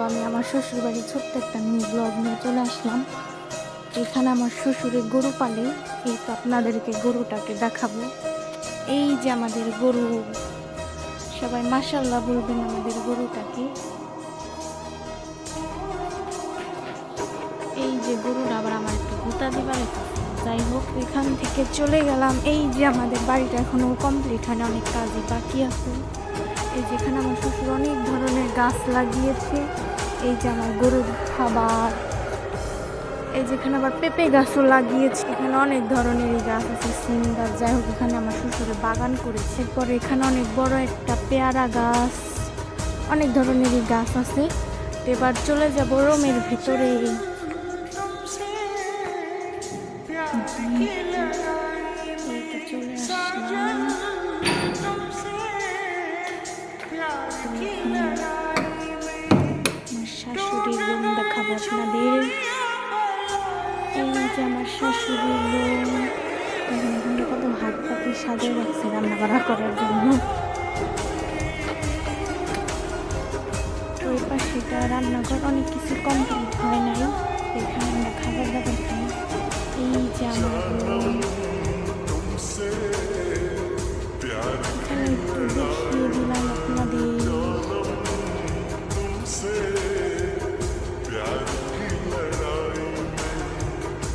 আমি আমার শ্বশুর বাড়ি ছোট্ট একটা মিনি ব্লগ নিয়ে চলে আসলাম। এখানে আমার শ্বশুরের গরু পালে, এই তো আপনাদেরকে গরুটাকে দেখাবো। এই যে আমাদের গরু, সবাই মাশাআল্লাহ বলবেন আমাদের গরুটাকে। এই যে গরুটা আবার আমার একটু গুতা দিবার, যাই হোক এখান থেকে চলে গেলাম। এই যে আমাদের বাড়িটা এখনো কমপ্লিট হয় না, অনেক কাজই বাকি আছে। এই যেখানে আমার শ্বশুর অনেক ধরনের গাছ লাগিয়েছে। এই যে আমার গরুর খাবার, এই যেখানে আবার পেঁপে গাছও লাগিয়েছে। এখানে অনেক ধরনেরই গাছ আছে, সিম গাছ, যাই হোক এখানে আমার শ্বশুরে বাগান করেছে। এরপরে এখানে অনেক বড় একটা পেয়ারা গাছ, অনেক ধরনেরই গাছ আছে। এবার চলে যাব রুমের ভিতরে। চলে আসলাম। আমার শাশুড়ির রুম দেখাবো আপনাদের। এই যে আমার শাশুড়ির রুম, এখানে কত হাত পাতি সাজিয়ে রাখছে রান্না বান্না করার জন্য। ওই পাশেটা রান্নাঘর, অনেক কিছু কমপ্লিট হয় নাই, এখানে আমরা খাবার দাবার খাই। এই যে আমার রুম, এখানে একটু দেখিয়ে দিলাম আপনাদের।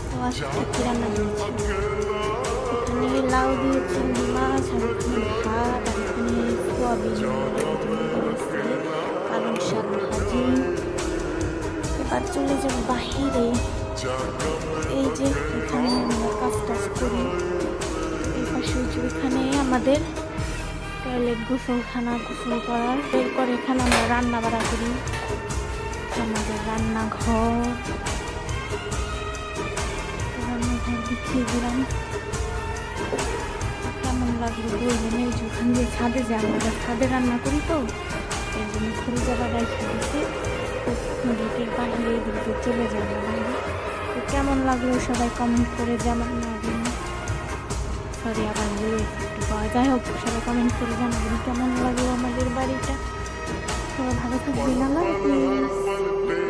তো আজকে কি রান্না দিয়েছি, এখানে লাউ দিয়ে চিংড়ি মাছ, আর এখানে ভাত, আর এখানে সোয়াবিন করেছে, পালং শাক ভাজি। এবার চলে যাব বাহিরে। এই যে এখানে আমরা কাজ টাজ করি। এই পাশে এখানে আমাদের টয়লেট, গোসলখানা, গোসল করার। এরপর এখানে আমরা রান্না বাড়া করি, আমাদের রান্নাঘর দেখিয়ে দিলাম। কেমন লাগলো বলবেন। এই যে ওখান দিয়ে ছাদে যে আমরা ছাদে রান্না করি, তো এই জন্য ঘুরে যাবার রেখে দিয়েছি। নদীটির বাহিরে দিকে চলে যাবে বাইরে। তো কেমন লাগলো সবাই কমেন্ট করে জানাবেন। সরি আবার একটু পাওয়া, যাই হোক সবাই কমেন্ট করে জানাবেন কেমন লাগলো আমাদের বাড়িটা। সবাই ভালো থাকবেন। আল্লাহ হাফেজ।